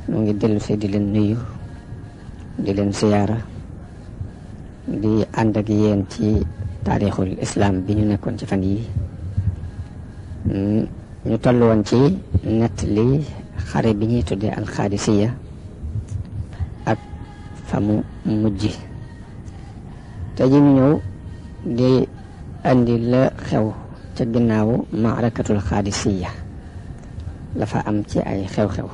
mu ngi dellu si di leen nuyu di leen siyaara di ànd ak yéen ci taarixul islam bi ñu nekkoon ci fan yi ñu toll woon ci nettali xare bi ñuy tuddee alxaadisiya ak fa mu mujj te ji ñu ñëw di andi la xew ca ginnaawu maarakatul xaadisiya la fa am ci ay xew-xew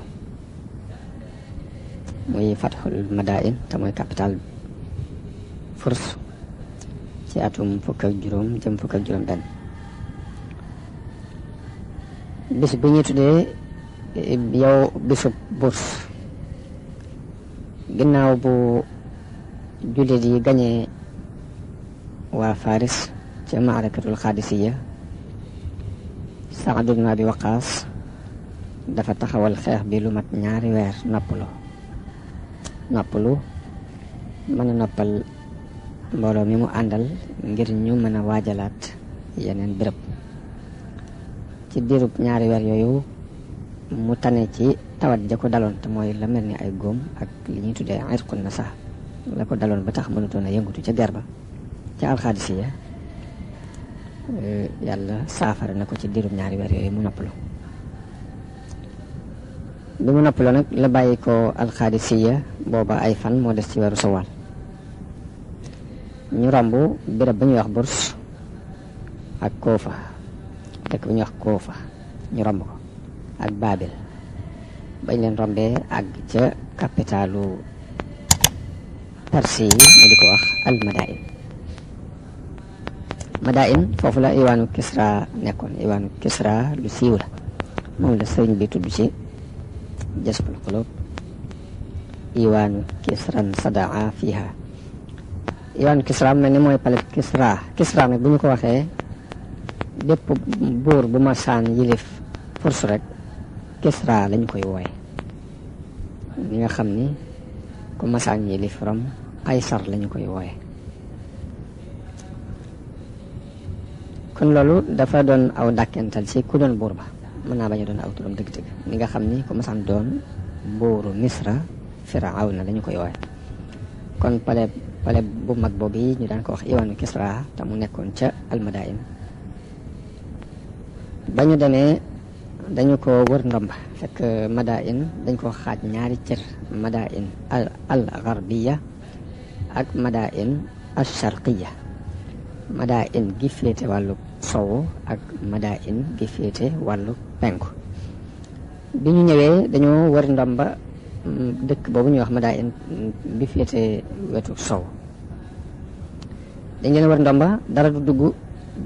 muy fatxul madain te mooy capital Furs ci atum fukk ak juróom jëm fukk ak juróom benn bis bi ñuy tuddee yow bisub Bourse ginnaaw bu jullit yi gañee waa Faris ca maarakatul xaadisiya Saad ibn Abi Waqaas dafa taxawal xeex bi lu mat ñaari weer noppalu mën a noppal mbooloo mi mu àndal ngir ñu mën a waajalaat yeneen béréb ci diirub ñaari weer yooyu mu tane ci tawat ja ko daloon te mooy la mel ni ay góom ak li ñuy tuddee irqun na sax la ko daloon ba tax mënutoon a yëngatu ca ger ba ca alxaadisiya yàlla saafara na ko ci diirub ñaari weer yooyu mu noppalu bi mu noppaloo nag la bàyyi ko alxaadisiya booba ay fan moo des ci weeru sawaal ñu romb béréb ba ñuy wax Bourse ak Koofa dëkk ba ñuy wax Koofa ñu romb ko ak Baabil bañ leen rombee ak ca capitalu Perse yi ñu di ko wax al Madain foofu la iwaanu Kisra nekkoon iwaanu Kisra lu siiw la moom la sëriñ bi tudd ci jasbul qulub iwaanu Kisran sadaa fiha iwaanu Kisra mel ni mooy palais Kisra nag bu ñu ko waxee bépp buur bu masaan yilif Furs rek Kisra lañ koy wooye ñi nga xam ni ku masaan yilif Rom Qaysar lañu koy wooye kon loolu dafa doon aw dàkkental ci ku doon buur ba mën naa bañ a doon aw turam dëgg-dëgg ni nga xam ni ku masaan doon buuru Misra Firawna lañu koy wooye kon palais bu mag boobu yi ñu daan ko wax iwaanu Kisra te mu nekkoon ca almadain ba ñu demee dañu ko wër ndomba fekk madain dañ ko xaaj ñaari cër madain al garbiya ak madain al sharqiya madain gi féete wàllu sowu ak madain gi féete wàllu penku bi ñu ñëwee dañoo wër ndomba dëkk boobu ñuy wax madain bi féete wetu sow dañ leen wër ndomba dara du dugg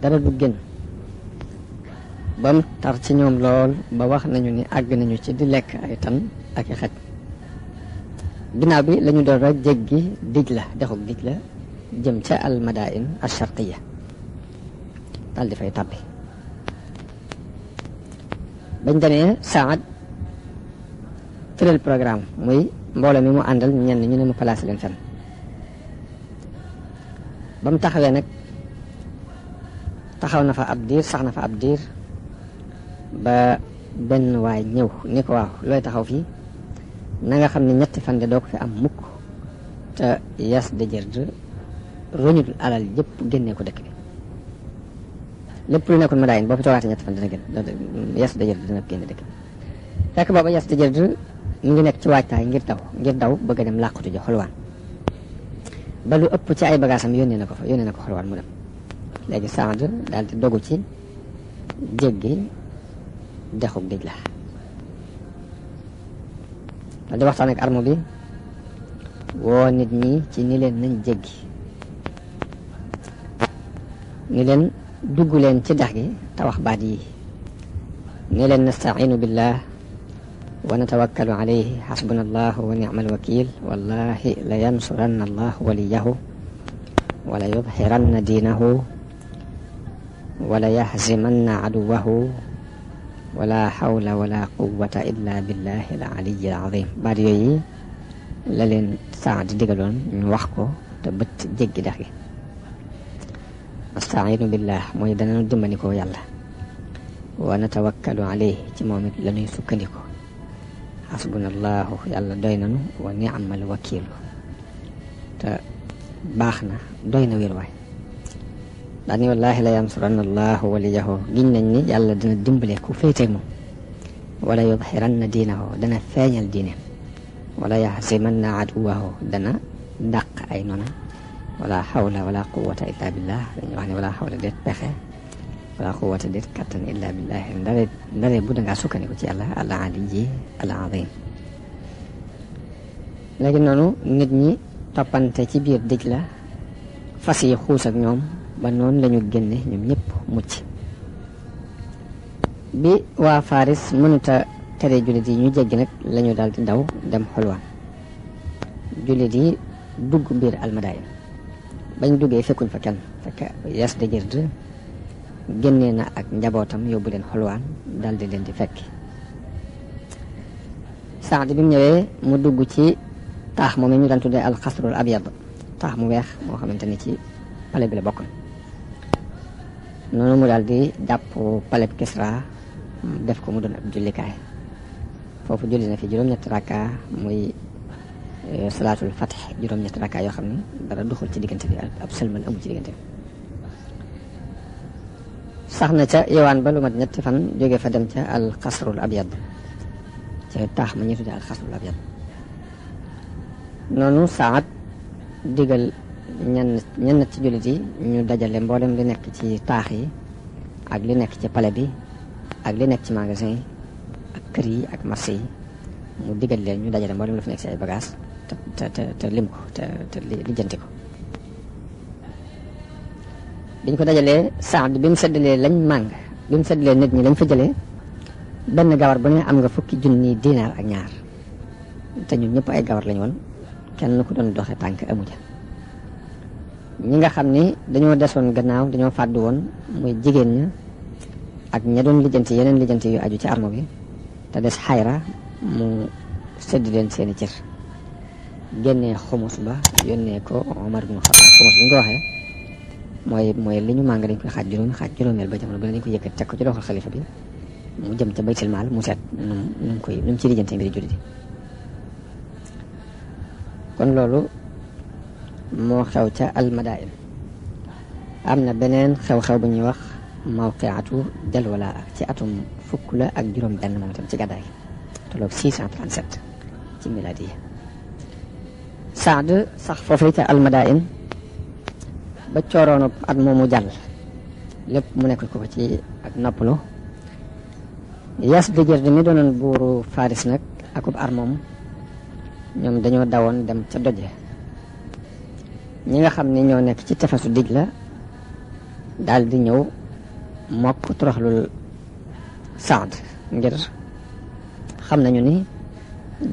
dara du génn ba mu tar ci ñoom lool ba wax nañu ni àgg nañu ci di lekk ay tan ak i xaj ginnaaw bi lañu doon rek jéggi Dijla dexug Dijla jëm ca al madain al sharqiya dal di fay tàbbi bañ demee Saad tëral programme muy mbooloo mi mu àndal ñenn ñu ne mu placé leen fenn ba mu taxawee nag taxaw na fa ab diir sax na fa ab diir ba benn waay ñëw ni ko waaw looy taxaw fii na nga xam ne ñetti fan de doo ko fi am mukk te Yas Dëjërd roñul alal yëpp génnee ko dëkk bi lépp lu nekkoon Madain boo fi toogaatee ñetti fan dina gën Yas Dëjërd dina génne dëkk bi fekk booba Yas Dëjërd mu ngi nekk ci waajtaay ngir daw bëgg a dem làqutu ji xolwaan ba lu ëpp ci ay bagaasam yónnee na ko xolwaan mu dem léegi Saad daal di dogu ci jéggi dexug Dijla daal di waxtaan ak arme bi woo nit ñi ci ni leen nañ jéggi ni leen dugg leen ci dex gi te wax baat yi ni leen nastainu billah wa natawakkalu alayhi xasbuna allahu wa ni'mal wakil wallahi la yansuranna allahu waliyahu wala yudhiranna diinahu wala yahzimanna aduwahu wala hawla wala quwwata illa billahi al aliyi al azim baat yooyu la leen Saad digaloon ñu wax ko te bët jéggi dex gi nastainu billah mooy danañu dimbandikoo yàlla wa natawakkalu alayhi ci moom it la ñuy sukkandikoo xasbunallahu yàlla doy nanu wa ni'mal wakiilu te baax na doy na wér waay daani wallaahi la yansuranna allahu waliyahu giñ nañ ni yàlla dina dimbale ku féeteeg moom wala yudhiranna diinahu dana feeñal diine wala yaxsimanna aduwahu dana dàq ay noona wala xawla wala quwata illa billah dañuy wax ne wala xawla déet pexe wala quwata déet kattan illa billah ndare bu dangaa sukkandiku ci yàlla al aliyi al azim léegi noonu nit ñi toppante ci biir dij la fas yi xuus ak ñoom ba noonu lañu génne ñoom ñëpp mucc bi waa Faris mënuta tere jullit yi ñu jéggi nag lañu daal di daw dem xulwaan jullit yi dugg biir almadayin bañ duggee fekkuñ fa kenn fekk Yaas de Gird génnee na ak njabootam yóbbu leen xulwaan daal di leen di fekki Saad bi mu ñëwee mu dugg ci taax moom ñu daan tuddee alxasrul abyad taax mu weex moo xamante ni ci pale bi la bokk noonu mu daal di jàpp paleb Kisra def ko mu doon ab jullikaay foofu julli na fi juróom-ñetti rakka muy salaatul fatih juróom-ñetti rakka yoo xam ne dara duxul ci diggante bi ab sëlmal amul ci diggante bi sax na ca yowaan ba lu mat ñetti fan jóge fa dem ca alxasrul abyad ca taax ma ñu tuddee alxasrul abyad noonu Saad digal ñenn ci jullit yi ñu dajale mboolem li nekk ci taax yi ak li nekk ci palais bi ak li nekk ci magasin yi ak kër yi ak marché yi mu digal leen ñu dajale mboolem la fi nekk ci ay bagages te lim ko te lijjanti ko biñ ko dajalee Saad bi mu seddalee lañ màng bi mu seddalee nit ñi lañ fa jëlee benn gawar bu ne am nga fukki junni dinaar ak ñaar te ñun ñëpp ay gawar lañ woon kenn ku doon doxe tànk amu ja ñi nga xam ni dañoo desoon gannaaw dañoo fàddu woon muy jigéen ña ak ña doon lijjanti yeneen lijjanti yu aju ci armo bi te des xayra mu sedd leen seeni cër génnee xumus ba yónnee ko Omar ibn Khattab xumus bi ñu ko waxee mooy li ñu màng dañ koy xaaj juróomeel ba jamono bu ne dañ ko yëkkat teg ko ci loxol xalifa bi mu jëm ca baytul maal mu seet nu mu ci lijjanti mbiri jullit yi kon loolu moo xew ca almadain am na beneen xew-xew bu ñuy wax mawqiatu Jalwala ci atum fukk la ak juróom benn moom itam ci gàddaay tolloog 637 ci miladi yi Saad sax foofu ca almadain ba cooroonu at moomu jàll lépp mu nekk ko ci ak noppalu Yaas de Gird mi doonoon buuru Faris nag akub armoom ñoom dañoo dawoon dem ca doje ñi nga xam ni ñoo nekk ci tefesu dij la daal di ñëw mokk toroxlul Saad ngir xam nañu ni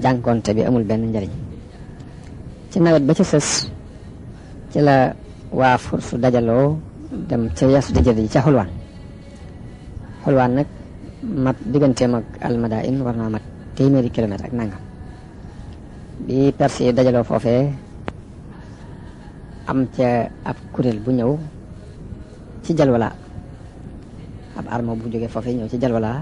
jànkoonte bi amul benn njariñ ci nawet ba ca sës ci la waa Furs dajaloo dem ca Yaas de Gird yi ca xulwaan nag mat digganteem ak almadain war naa mat téeméeri kilomètre ak nangam bi Perse yi dajaloo foofee am ca ab kuréel bu ñëw ci Jalwala ab armo bu jógee foofee ñëw ci Jalwala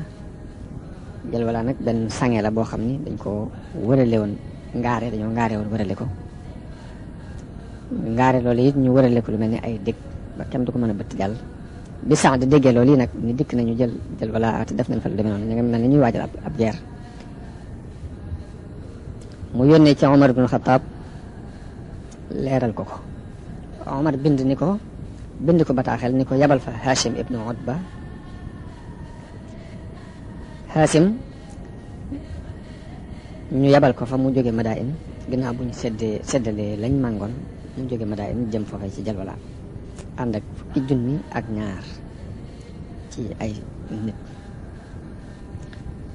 nag benn sange la boo xam ni dañ ko wërale woon dañoo ngaare woon wërale ko ngaare loolu it ñu wërale ko lu mel ni ay dëkk ba kenn du ko mën a bëtt jàll bi sax di déggee loolu yi nag ni dikk nañu Jalwala te def nañ fa lu demee noonu ñu nga mel ni ñuy waajal ab guerre mu yónnee ci Omar ibn Khattab leeral ko Omar bind ko bataaxel ni ko yabal fa Hashim ibnu Utba Hashim ñu yabal ko fa mu jóge Madain ginnaaw bu ñu seddalee lañ màngoon mu jóge Madain jëm foofee ci Jalwala ànd ak fukki junni ak ñaar ci ay nit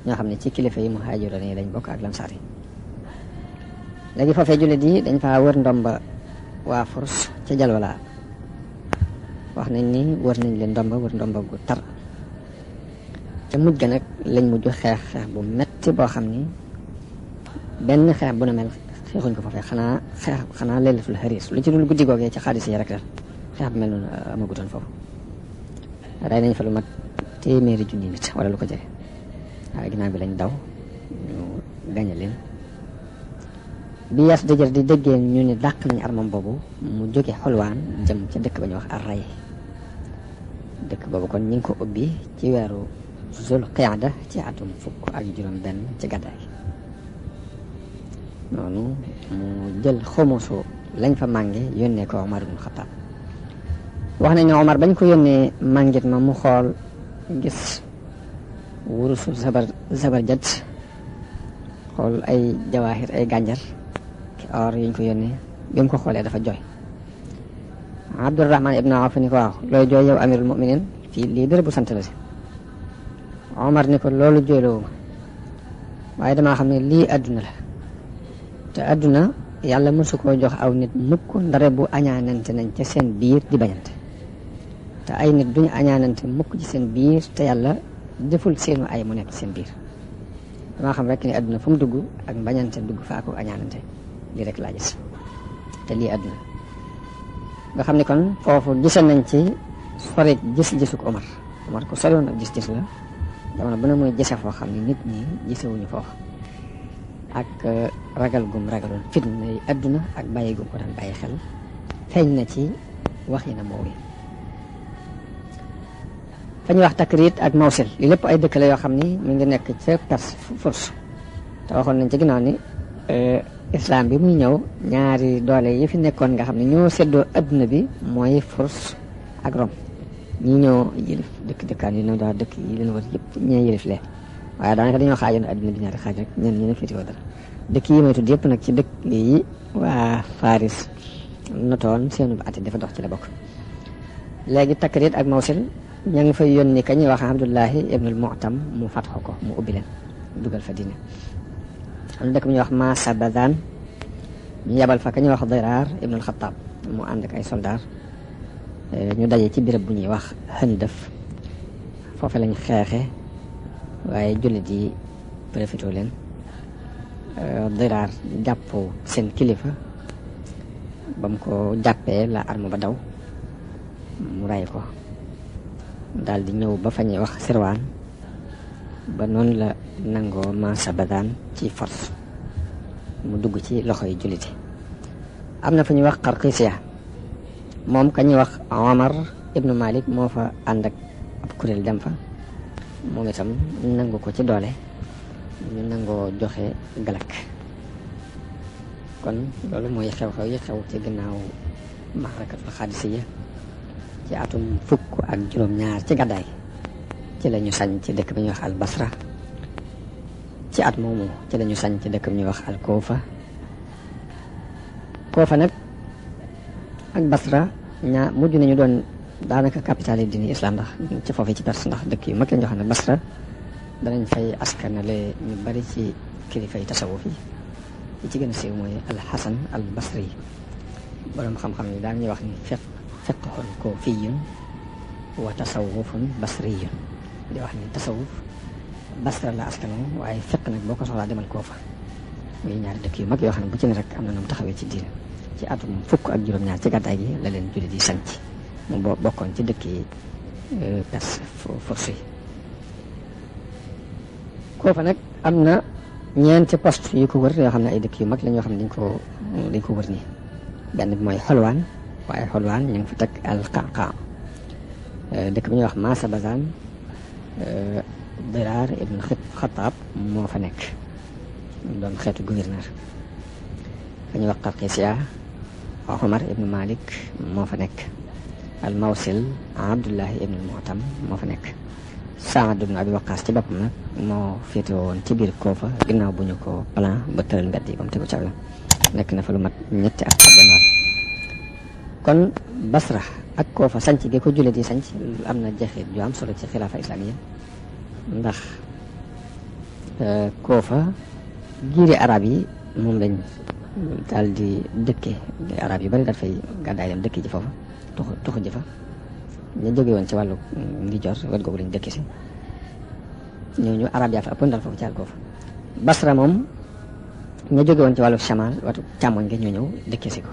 ñoo xam ne ci kilifa yi muhaajiroon yi lañ bokk ak lamsaar yi léegi foofee jullit yi dañ fa wër ndomba waa Furs ca Jalwala wax nañ ni wër nañ leen ndomba gu tar ca mujj ga nag lañ mujj xeex bu metti boo xam ni benn xeex bu na mel xeexuñ ko foofee xanaa laylatul xariis lu ci dul guddi googee ci xaalis yi rek la xeex bu mel noonu amagutoon foofu rey nañ fa lu mat téeméeri junni nit wala lu ko jege waaye ginnaaw bi lañ daw ñu gañe leen. bi Yaas Dëjër di déggee ñu ne dàq nañu armam boobu mu jóge Xulwaan jëm ca dëkk ba ñu wax Array. dëkk boobu kon ñu ngi ko ubbi ci weeru Zul Qiada ci atum 10 ci gàddaay. noonu mu jël xumusu lañ fa mànge yónnee ko Omar ibn Khattab. wax nañ ne Omar bañ ko yónnee màngit ma mu xool gis wurusu zabarjad, xool ay jawaahir ay gànjar ki or yuñ ko yónnee bi mu ko xoolee dafa jooy. Abdurrahman ibn Awf ni ko waaw looy jooy yow amirul muminin, fii lii dër bu sant la si. Omar ni ko loolu jooyloo ma waaye damaa xam ne lii àdduna la te àdduna yàlla mësu koo jox aw nit mukk ndare bu añaanante nañ ca seen biir di bañante, te ay nit duñu añaanante mukk ci seen biir te yàlla deful seenu ay mu nekk seen biir. damaa xam rek ni àdduna fu mu dugg ak bañante dugg fa ak añaanante, lii rek laa gis te lii àdduna nga xam ne kon foofu gisoon nañ ci sori gis-gisuk Omar ko sori woon ak gis-gis la. jamono bu ne muy gise foo xam ne nit ñi gisewuñu foofu ak ragal gum ragaloon fitna yi àdduna ak bàyyi gum ko daan bàyyi xel feeñ na ci wax yi na moo wi. fa ñuy wax Takrit ak Mawsil li lépp ay dëkk la yoo xam ni mu ngi nekk ca Perse Furs te waxoon nañ ci ginnaaw ni islam bi muy ñëw ñaari doole yi fi nekkoon nga xam ne ñoo seddoo àdduna bi mooy Furs ak Rome. ñi ñoo yëlif dëkkaan yi daa dëkk yi leen war yëpp ñee yëlif lee waaye daanaka dañoo xaajoon àdduna bi ñaari xaaj rek ñen ñi ne féetiwoo dara. dëkk yi may tudd yëpp nag ci dëkk yi waa Faris notoon seenu ati dafa dox ci la bokk. léegi Takrit ak Mawsil ña ngi fay yónni ka ñuy wax Abdullahi ibnul Mu'tam mu fatxu ko mu ubbi leen dugal fa diine. am dëkk bu ñuy wax Masabadaan ñu yebal fa ka ñuy wax Diraar ibnul Xattaab mu ànd ak ay soldaar ñu daje ci béréb bu ñuy wax Handaf foofu lañ xeexe waaye jullit yi profité leen. Diraar jàpp seen kilifa ba mu ko jàppee la arme ba daw mu ray ko daal di ñëw ba fa ñuy wax Sirwaan ba noonu la nangoo Masabadaan ci force mu dugg ci loxoy julliti. am na fa ñuy wax Qarqisiya moom ka ñuy wax Omar ibnu Malik moo fa ànd ak ab kuréel dem fa moom itam nangu ko ci doole ñu nangoo joxe galak. kon loolu mooy xew-xew yi xew ci ginnaaw Maarakatul Xaadisiya ci atum 10 ci gàddaay ci la ñu sañ ci dëkk bi ñuy wax al Basra. ci at moomu ci la ñu sañ ci dëkk bi ñuy wax al Kuufa nag ak Basra mujj nañu doon daanaka capital yi diini islam ndax ci foofu ci Perse ndax dëkk yu mag lañ xam ne Basra danañ fay askanale ñu bari ci kilifay tasawuf yi ci gën a siiw mooy al-Hasan al-Basri borom xam-xam yi daan ñuy wax ni fiqhun kuufiyyun wa tasawufun basriyyun di wax ni tasawuf Basra la askanoo waaye fiq nag boo ko soxlaa demal Kuufa muy ñaari dëkk yu mag yoo xam ne bu ci ne rek am na nu mu taxawee ci diine. ci atum 10 ci gàddaay gi la leen jullit di sanc mu bokkoon ci dëkk yi Perse Furs yi. Kuufa nag am na ñeenti poste yu ko wër yoo xam ne ay dëkk yu mag la ñoo xam ne dañ ko wër nii. benn bi mooy Xolwaan waaye Xolwaan ñu ngi fa teg al-Qa'qa' dëkk bi ñuy wax Masabazaan Diraar ibn Xattaab moo fa nekk doon xeetu gouverneur. fa ñuy wax Qarqisiya Omar ibn Malik moo fa nekk. al Mawsil Abdullahi ibn Mu'tam moo fa nekk. Saad ibn Abi Waqqas ci boppam nag moo féete woon ci biir Kuufa ginnaaw bu ñu ko plan ba tëral mbedd yi ba mu tegu ca nekk na fa lu mat 2 at ak benn wàll. kon Basra ak Kuufa sanc gi ko jullit yi sanc am na jeexit ju am solo ci xilaafa islamiya ndax Kuufa giiri arab yi moom lañ daal di dëkke arab yu bari daal fay gàddaay dem dëkk ji foofu tuxu ji fa ñu jóge woon ci wàllu ndijoor wet googu lañ dëkk si ñooñu arab yaa fa ëppoon daal foofu ci Kuufa. Basra moom ñu jóge woon ci wàllu chamal watu càmmoñ nga ñoo ñëw dëkke si ko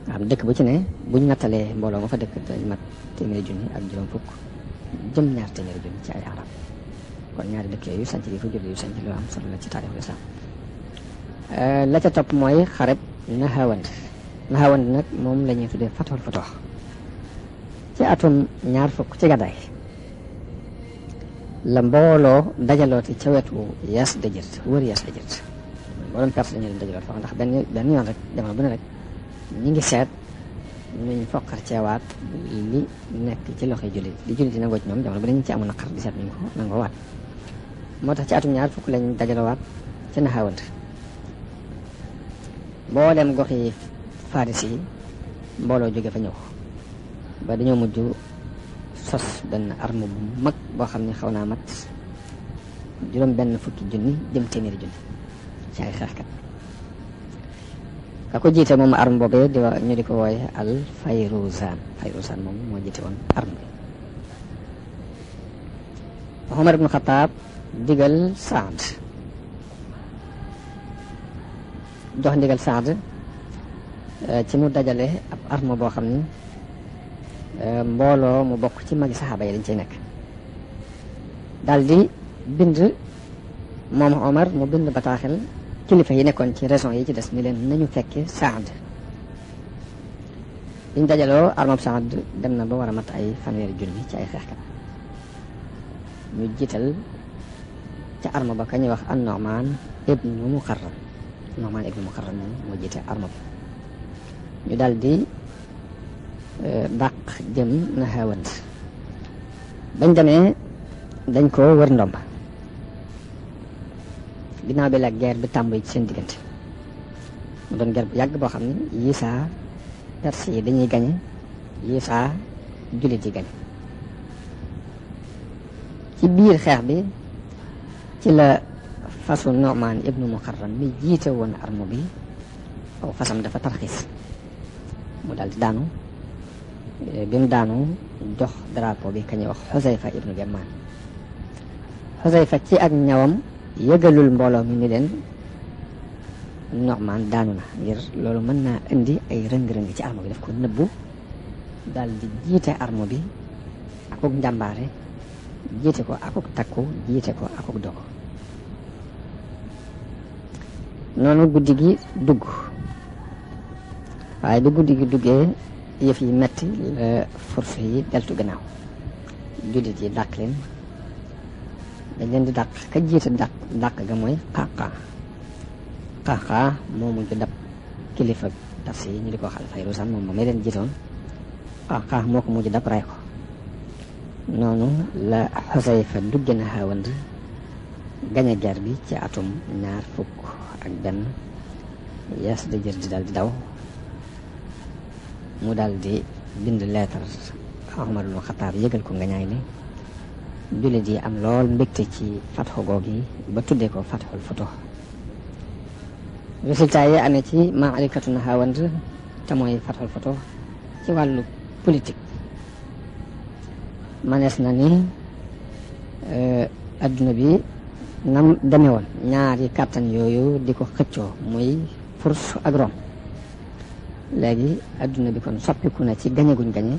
nga xam dëkk bu ci ne buñ nattalee mbooloo ma fa dëkk dañ mat 100 junni ak juróom fukk jëm 200 junni ci ay arab kon ñaari dëkk yooyu sanc gi ko jullit yu sanc lu am solo la ci taarixul islam. la ca topp mooy xareb Nahawand. Nahawand nag moom la ñuy tuddee Fathul Futuh ci atum 2 fukk ci gàddaay la mbooloo dajalooti ca wetu Yazdajir wër Yazdajir mbooloom Perse dañu leen dajaloot foofu ndax benn yoon rek jamono bu ne rek ñi ngi seet nuñ foqar ceewaat li nekk ci loxoy jullit li jullit di nangoo ci ñoom jamono bu ne ñu ci amoon naqar di seet nuñ ko nangoo waat moo tax ci atum 2 fukk lañ dajalowaat ca Nahawand mboolem gox yi Faris yi mbooloo jóge fa ñëw ba dañoo mujj sos benn arme bu mag boo xam ne xaw naa mat juróom benn fukki junni jëm téeméeri junni ci ay xeexkat ka ko jiite moom arme boobee ñu di ko wooye al Fayruzan moom moo jiite woon arme bi Umar ibn Khattab digal Saad jox ndigal Saad ci mu dajale ab arme boo xam ni mbooloo mu bokk ci magi saxaaba yi dañ cay nekk daal di bind moom Omar mu bind bataaxel kilifa yi nekkoon ci région yi ci des ni leen nañu fekke Saad liñ dajaloo arme bu Saad dem na ba war a mat ay fanweeri junni ci ay xeexkat ñu jiital ca arme ba ka ñuy wax an-Nu'man ibnu Muqarram moom moo jiite arme ba ñu daal di dàq jëm Nahawand bañ demee dañ ko wër ndomba ginnaaw bi la guerre bi tàmbali ci seen diggante mu doon guerre bu yàgg boo xam ne yii saa Perse yi dañuy gañe yii saa jullit yi gañe ci biir xeex bi ci la fasu Nu'man ibnu Muqarram mi jiite woon arme bi aw fasam dafa tarxiis mu daal di daanu bi mu daanu jox drapeau bi ka ñuy wax Xusayfa ibnu Yamaan Xusayfa ci ak ñawam yëgalul mbooloo mi ni leen Nu'man daanu na ngir loolu mën naa indi ay rëng-rëng ci arme bi daf ko nëbbu daal di jiite arme bi akuk njàmbaare jiite ko akuk takku jiite ko akuk dogo noonu guddi gi dugg waaye bi guddi gi duggee yëf yi metti la force yi deltu gannaaw jullit yi dàq leen dañ leen di dàq ka jiite dàq ga mooy Qaqaa moo mujj dab kilifa Perse yi ñu di ko xal Fayruzan moom may leen jiitoon Qaqaa moo ko mujj dab ray ko noonu la Xusayfa dugg Nahawand gañe guerre bi ci atum 2 fukk ak benn Yazdajir di daal di daw mu daal di bind leetar Umar ibn Khattab yëgal ko nga ñaay ne jullit yi am lool mbégte ci fatxu googi ba tuddee ko Fathul Futuh résultat yi amee ci maalikatu Nahawand te mooy Fathul Futuh ci wàllu politique manees na ni adduna bi nam demee woon ñaari kàttan yooyu di ko xëccoo muy Furs ak Rome léegi adduna bi kon soppiku na ci gañe guñ gañe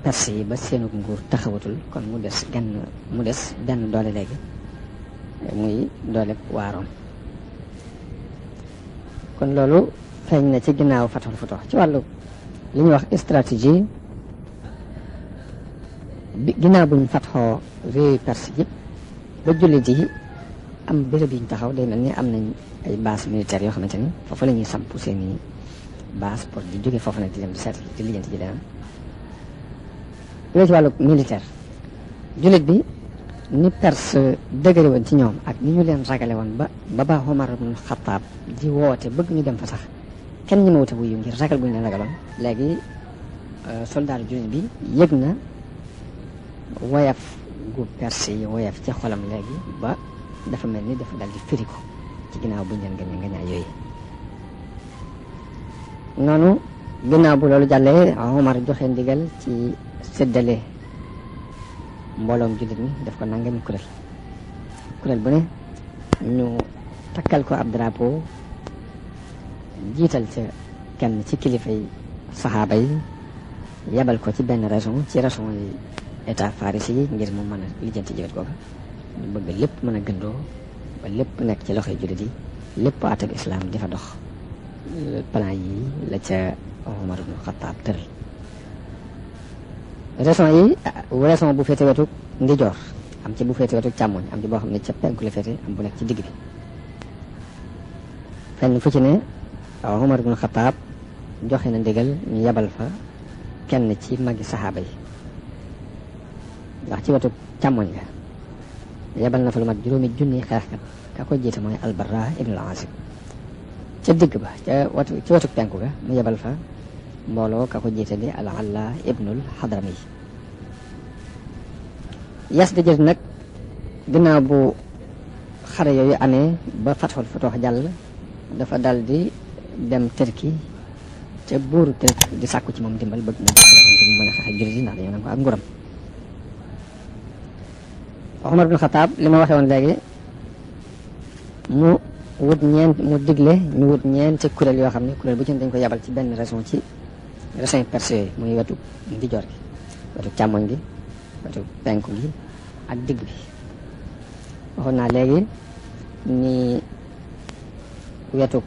Perse yi ba seenu nguur taxawatul kon mu des benn doole léegi muy doole waa Rome kon loolu feeñ na ci ginnaaw Fathul Futuh ci wàllu li ñuy wax stratégie bi ginnaaw buñ fatxoo réewi Perse yëpp ba jullit yi am béréb yi ñu taxaw day mel ni am nañ ay base militaire yoo xamante ni foofu la ñuy samp seeni base pour di jóge foofu nag di dem di seet di lijjanti ji leneen loolu ci wàllu militaire jullit bi ni Perse dëgëre woon ci ñoom ak ni ñu leen ragale woon ba Umar ibn Khattab di woote bëgg ñu dem fa sax kenn ñi ma wute wuyu ngir ragal bu ñu leen ragaloon léegi soldat jullit bi yëg na woyaf gu Perse yi woyaf ci xolam léegi ba dafa mel ni dafa dal di firi ko ci ginnaaw buñ leen gañe ngañaay yooyu noonu ginnaaw bu loolu jàllee Omar joxe ndigal ci séddale mbooloom jullit mi def ko nangami kuréel bu ne ñu takkal ko ab drapeau jiital ca kenn ci kilifa yi saxaaba yi yebal ko ci benn région ci région yi état Faris yi ngir mu mën a lijjanti jëwet googa ñu bëgg lépp mën a gëndoo ba lépp nekk ci loxoy jullit yi lépp àtteb islaam di fa dox. plan yi la ca Omar ibn Khattab tëral. raison bu féete wetu ndijoor am ci bu féete wetu càmmoñ am ci boo xam ne ca penku la féete am bu nekk ci digg bi fenn fu ci ne Omar ibn Khattab joxe na ndigal ñu yebal fa kenn ci magi saxaaba yi ndax ci wetu càmmoñ ga yebal na fa lu mat juróomi junni xeexkat ka ko jiite mooy al-Barra ibn al-Azib ca digg ba ci wetu penku ga mu yebal fa mbooloo ka ko jiite di al-Alla ibnul Hadrami yas di jël nag ginnaaw bu xare yooyu amee ba Fathul Futuh jàll dafa dal di dem Turki ca buuru Turki di sàkku ci moom dimbal bëgg mu jàppale ko ngir mu mën a xeex ak jullit yi ndax dañoo nangu ak nguram. Omar ibn Khattab li ma waxee woon léegi mu digle ñu wut ñeenti kuréel yoo xam ne kuréel bu ci dañ ko yabal ci benn région ci région perse yooyu muy wetu ndijoor gi wetu càmmoñ gi wetu penku gi ak digg bi. waxoon naa léegi ni wetu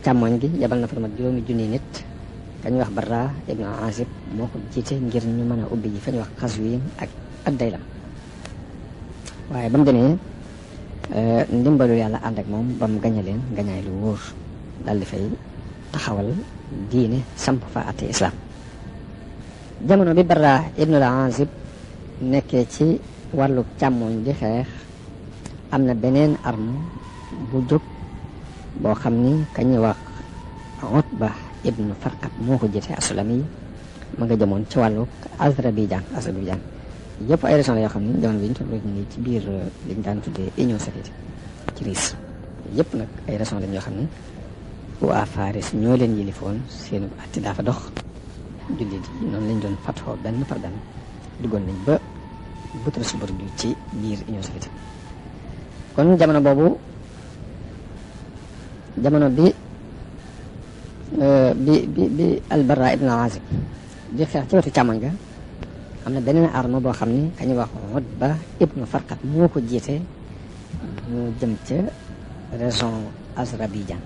càmmoñ gi yabal na fa lu mat juróomi junni nit kañuy wax Barra ibn Azib moo ko jiite ngir ñu mën a ubbi ji fa ñuy wax Qazwin ak Daylam waaye ba mu demee ndimbalu yàlla ànd ak moom ba mu gañe leen gañaay lu wóor dal di fay taxawal diine samp fa àtte islam. jamono bi Barra ibn al-Azib nekkee ci wàllu càmmoñ di xeex am na beneen arme bu jóg boo xam ni kañuy wax Utba ibn Farqat moo ko jiite asulami ma nga jëmoon ci wàllu Azerbaïdjan yëpp ay régions la yoo xam ne jamono bi ñu toll nii ci biir li ñu daan tuddee Union soviétique ci Russie yëpp nag ay régions lañ yoo xam ne waa Faris ñoo leen yilifoon seen atti daa fa dox jullit yi noonu lañ doon fatxoo benn par benn duggoon nañ ba Pétersbourg ci biir Union soviétique. kon jamono boobu jamono bi al-Barra ibn al-Azib di xeex ci wetu càmmoñ ga am na beneen arme boo xam ne kañuy wax Utba ibn Farqat moo ko jiite ñu jëm ca région Azerbaïdjan.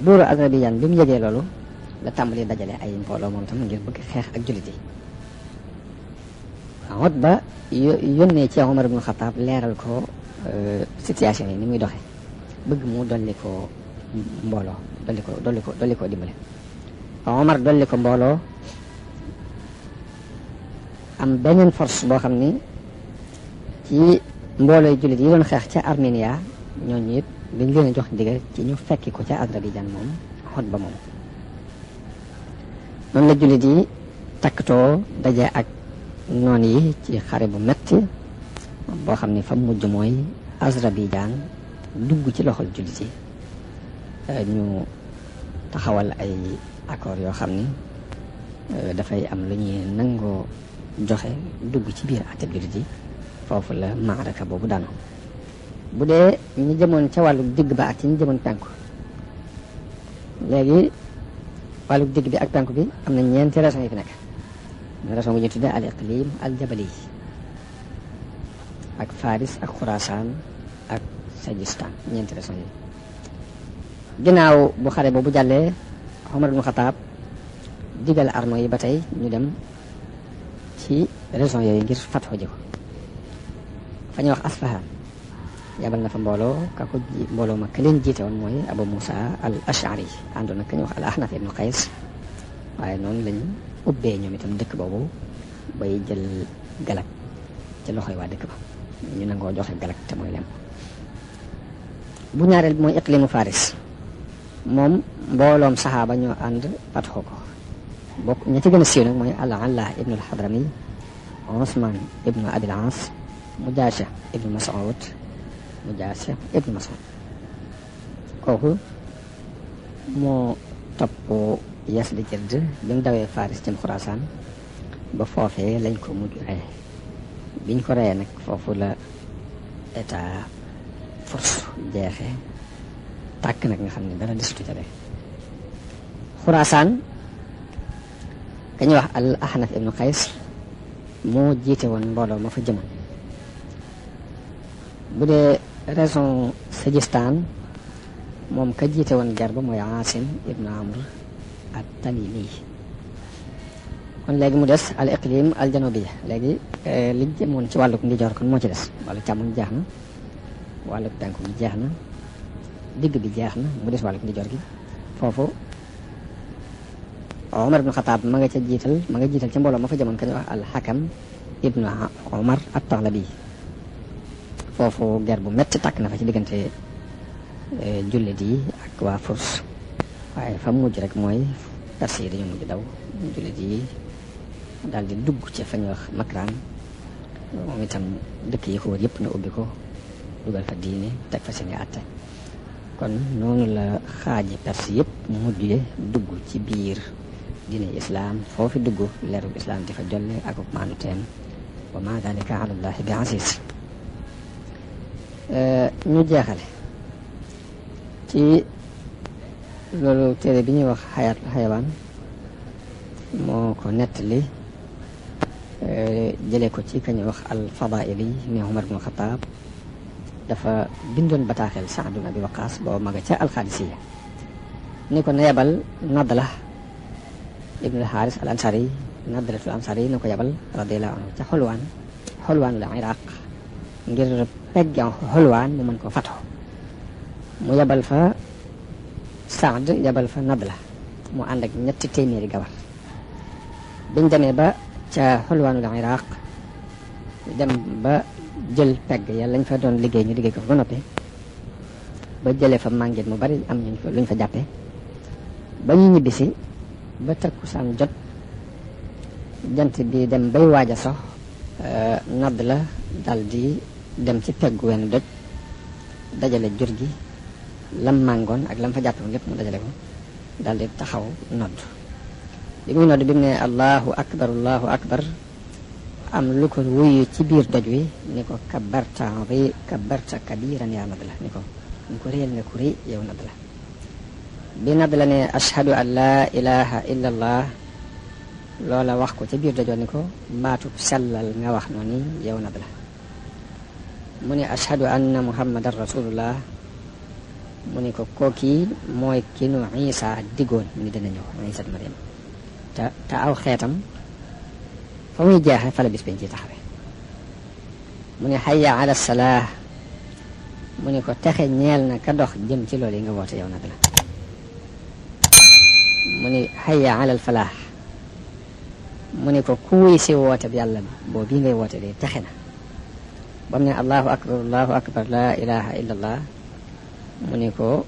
buuru Azerbaïdjan bi mu yëgee loolu la tàmbali dajale ay mbooloo moom tam ngir bëgg xeex ak jullit yi. Utba yónnee ci Omar ibn Khattab leeral ko situation yi ni muy doxe bëgg mu dolli ko mbooloo dolli ko dimbale. Omar dolli ko mbooloo am beneen force boo xam ni ci mboolooy jullit yi doon xeex ca Armenia ñooñu it dañ leen a jox ndigal ci ñu fekki ko ca Azerbaïdjan moom Utba moom. noonu la jullit yi takkatoo daje ak noon yi ci xare bu metti boo xam ni fa mujj mooy Azerbaïdjan dugg ci loxol jullit yi ñu taxawal ay accord yoo xam ni dafay am lu ñuy nangoo joxe dugg ci biir àtte jullit yi foofu la maaraka boobu daanu. bu dee ñi jëmoon ca wàllu digg ba ak ci ñi jëmoon penku léegi wàllu digg bi ak penku bi am na ñeenti régions yi fi nekk. région bu ñu tuddee al iqlim al jabali ak Faris ak Khurasan ak Sajistan ñeenti régions yi. ginnaaw bu xare boobu jàllee Omar ibn Khattab digal armée yi ba tey ñu dem ci régions yooyu ngir fatxo ji ko fa ñuy wax Asfahan yabal na fa mbooloo ma ka leen jiite woon mooy Abu Musa al Ash'ari àndoon na ka ñuy wax al Ahnaf ibn Qays waaye noonu lañ ubbee ñoom itam dëkk boobu bay jël galak ci loxoy waa dëkk ba ñu nangoo joxe galak te mooy lem. bu ñaareel bi mooy iqlimu Faris moom mbooloom saxaaba ñoo ànd fatxo ko bokk ña ci gën a siiw nag mooy al-Alla ibn al-Hadrami Usman ibn Abil As Mujaasha ibn Mas'ud kooku moo topp Yazd bi mu dawee Faris jëm Xurasaan ba foofee lañ ko mujj rey biñ ko reyee nag foofu la état force jeexe tàkk nag nga xam ne dara desutu ca de Xurasaan ka ñuy wax al Ahnaf ibnu Qays moo jiite woon mbooloo ma fa jëmoon bu dee région Sijistaan moom ka jiite woon guerre ba mooy Aasim ibnu Amr at-Tamimi. kon léegi mu des al iqlim al janubiya. léegi li jëmoon ci wàlluk ndijoor kon moo ci des. wàllu càmmoñ jeex na, wàlluk penku gi jeex na, digg bi jeex na, mu des wàlluk ndijoor gi. foofu Omar ibnu Xataab ma nga jiital ca mbooloo ma fa jamoon ka ñu wax al Hakam ibnu Omar at-Taghlabi. foofu guerre bu metti tàkk na fa ci diggante jullit yi ak waa Furs, waaye fa mujj rek mooy Perse yi dañoo mujj daw, jullit yi daal di dugg ci fa ñuy wax Makran. moom itam dëkk yi ko wër yëpp na ubbi ko, dugal fa diine, teg fa seeni àtte. kon noonu la xaaji Perse yëpp mujjee dugg ci biir diine islaam. foofu dugg leerul islaam di fa jolle ak maanu teen. wa ma dalika ala llahi bi aziz. ñu jeexale ci loolu téere bi ñuy wax xayaatul xayawaan moo ko nettali jëlee ko ci ka ñuy wax al fadaili mi Umar ibn Xataab. dafa bindoon bataaxel Saad ibn Abi Waqaas boo maga ca alxaadisiya ni ko na yabal Nadla ibn al Xaaris al ansari, Nadlatul ansari na ko yabal radiyallahu anhu ca xolwaanul Iraq ngir peggan xolwaan mu mën ko fato. mu yabal fa Saad, yabal fa Nadla, mu ànd ak 300 gawar. biñ demee ba ca xolwaanul Iraq dem ba jël pegg ya lañ fa doon liggéey ñu liggéey ko fa ba noppi, ba jëlee fa màngit mu bari am luñ fa jàppe. ba ñu ñibbisi ba takkusaan jot, jant bi dem bay waaj a sox, Nadla dal di dem ci peggu wenn doj, dajale jur gi, lam màngoon ak lam fa jàppe woon lépp mu dajale ko, dal di taxaw nodd. bi muy nodd bi mu ne allahu akbar am lu ko wuyu ci biir doj wi ni ko kabarta kabiran yaa Nadla, ni ko réel nga ku rëy yow Nadla. bi Nadla ne ashhadu an laa ilaha illa allah, loola wax ko ca biir doj wa ni ko baatub sellal nga wax noonu yow Nadla. mu ne ashhadu anna muhammadan rasulullah, mu ni ko kookii mooy ki nu Isa diggoon mu ni dana ñëw, Isa Maryam. te aw xeetam fa muy jeexe fa la bis bañ ci taxawe. mu ne hayya ala salaah, mu ni ko texe ñeel na ka dox jëm ci loolu yi nga woote yow Nadla. mu ni hayya ala falaax, mu ni ko kuuy si woote bi yàlla boo bii ngay woote de texe na. ba mu ne allahu akbar la ilaha illa allah, mu ni ko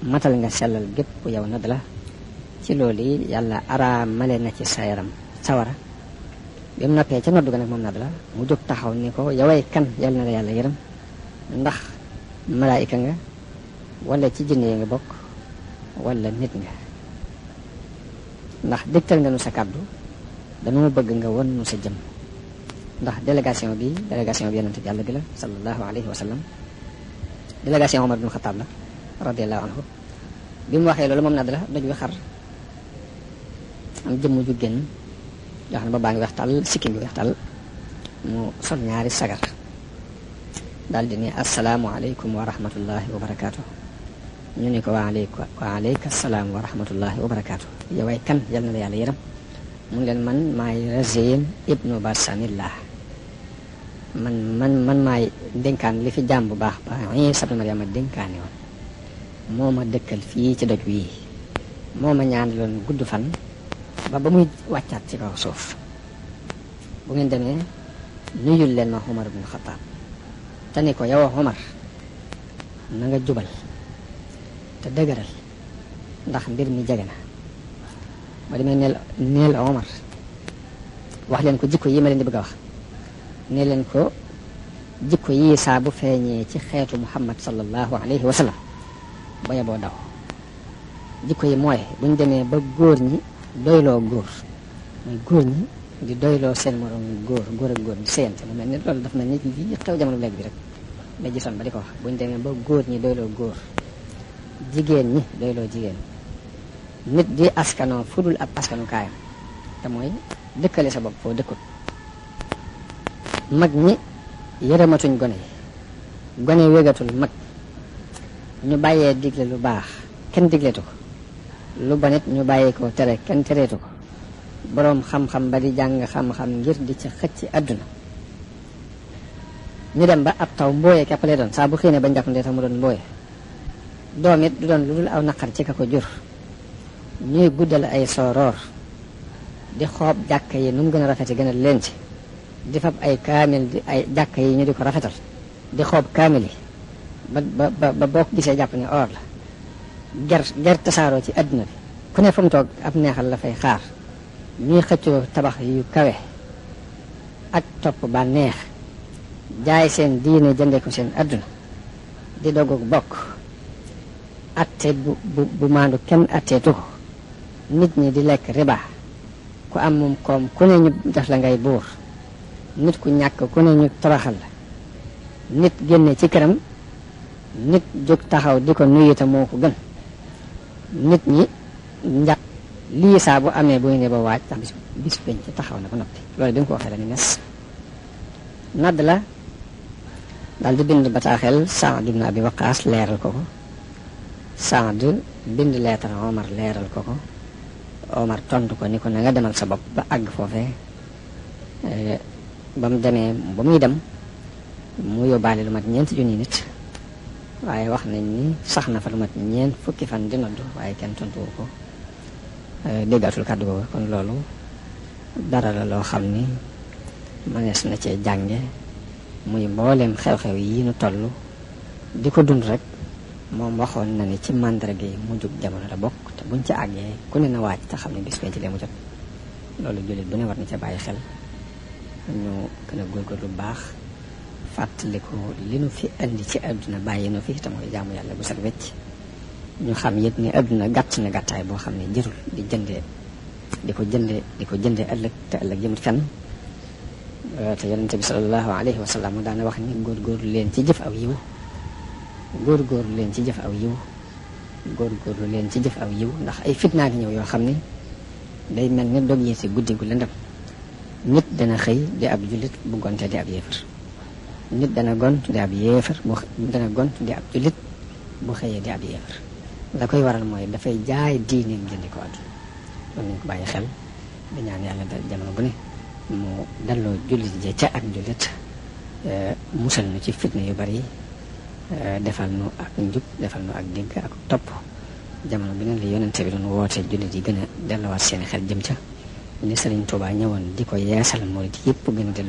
matal nga sellal gépp yow Nadla. ci loolu yi yàlla araamale na ci sa yaram sawara. bi mu noppee ca noddu ga nag moom Nadla mu jóg taxaw ni ko yoway kan yal na la yàlla yërëm, ndax malaayika nga wala ci jinne yi nga bokk wala nit nga, ndax dégtal nga nu sa kàddu, dañoo bëgg nga won nu sa jëm. ndax délégation bi yonent bi yàlla bi la sallallahu alayhi wa sallam, délégation Omar ibn Xataab la radiyallahu anhu. bi mu waxee loolu moom Nadla doj wi xar, am jëmm ju génn yoo xam ne ba baa ngi weex tàll, sikkim bi weex tàll, mu sol ñaari sagar daal di ne assalaamu aleykum wa rahmatullahi wa barakaatu. ñu ne ko wa aleyka salaam wa rahmatullahi wa barakaatu. yow ay kan yal na la yàlla yërëm. mun leen man maay Razin ibnu Barsamillah, man maay dénkaan li fi jaam bu baax ba Isa ibnu Maryama dénkaane woon. moo ma dëkkal fii ci doj wii, moo ma ñaanaloon gudd fan ba muy wàccaat ci kaw suuf. bu ngeen demee nuyul leen ma Umar ibn Xataab te ni ko yow Umar na nga jubal te dëgëral ndax mbir mi jege na. ba demee neel Umar wax leen ko jikko yi ma leen di bëgg a wax, ne leen ko jikko yi saa bu feeñee ci xeetu Muhammad sallallahu alayhi wa sallam ba yeboo daw. jikko yi mooy buñ demee ba góor ñi doyloo góor, mooy góor ñi di doyloo seen morom góor ak góor di séyante. mu mel ni loolu daf mel ni li xew jamono léegi bi rek la gisoon ba di ko wax. buñ demee ba góor ñi doyloo góor, jigéen ñi doyloo jigéen, nit di askanoo fudul ab askanu kaayam, te mooy dëkkale sa bopp foo dëkkut. mag ñi yërëmatuñ gone yi, gone wégatul mag ñu bàyyee digle lu baax kenn digleetu ko lu bonit ñu bàyyi ko tere kenn tereetu ko boroom xam-xam ba di jàng xam-xam ngir di ca xëcc àdduna ñu dem ba ab taw mbooye képp lay doon saa bu xiinee ba njàppandee tax mu doon mbooye doom it du doon lu dul aw naqar ci ka ko jur ñuy guddal ay sooroor di xoob jàkka yi nu mu gën a rafete gën a leen ci di fab ay kaamil di ay jàkka yi ñu di ko rafetal di xoob kaamil yi ba boo ko gisee jàpp ne or la ger tasaaroo ci àdduna bi ku ne fu mu toog ab neexal la fay xaar ñuy xëccoo tabax yu kawe ak topp ba neex jaay seen diine jënde ko seen àdduna di dogoog bokk atte bu maandu kenn atteetu ko nit ñi di lekk riba ku am moom koom ku ne ñu def la ngay buur nit ku ñàkk ku ne ñu toroxal la nit génne ci këram nit jóg taxaw di ko nuyu te moo ko gën nit ñi njàpp lii saa bu amee buy ne ba waaj tax bis peñ ci taxaw na ba noppi loolu bi nga ko waxee la ni mes nadd la daal di bind bataaxel Saad ibn Abi Waqaas leeral ko ko Saad bind leetar Omar leeral ko ko Omar tontu ko ni ko na nga demal sa bopp ba àgg foofee ba mu demee ba muy dem mu yóbbaale lu mat 4 junni nit waaye wax nañ ni sax na fa lu mat 4 fukki fan di noddu waaye kenn tontu ko déggatul kàddu ko kon loolu dara la loo xam ni mënees na cee jànge muy mbooleem xew-xew yi nu toll di ko dund rek moom waxoon na ni ci màndarga yi mu jug jamono la bokk te buñ ci àggee ku ne na waaj te xam ne bis penc lee mu jot loolu jullit bu ne war na ca bàyyi xel ñu gën a góorgóorlu bu baax fàttaliku li nu fi indi ci àdduna bàyyi nu fi te mooy jaamu yàlla bu set wecc ñu xam yit ni àdduna gàtt na gàttaay boo xam ne jërul di ko jëndee ëllëg te ëllëg jëmut fenn te yonente bi sallallahu alayhi wa sallam daana wax ni góorgóorlu leen ci jëf aw yiw góorgóorlu leen ci jëf aw yiw góorgóorlu leen ci jëf aw yiw ndax ay fitnaa ngi ñëw yoo xam ni day mel ni dog yi si guddi gu lëndëm nit dana xëy di ab jullit bu gonte di ab yéefar nit dana gont di ab yéefar dana gont di ab jullit bu xëyee di ab yéefar la koy waral mooy dafay jaay diineem jëndi ko àdduna loolu nañ ko bàyyi xel di ñaan yàlla da jamono bu ne mu dalloo jullit je ca ak jullit musal nu ci fitna yu bari defal nu ak njub defal nu ak dégg ak topp jamono bi ne la yonente bi doon woote jullit yi gën a delluwaat seen xel jëm ca ni Sëriñ Tuubaa ñëwoon di ko yeesal murid yëpp gën a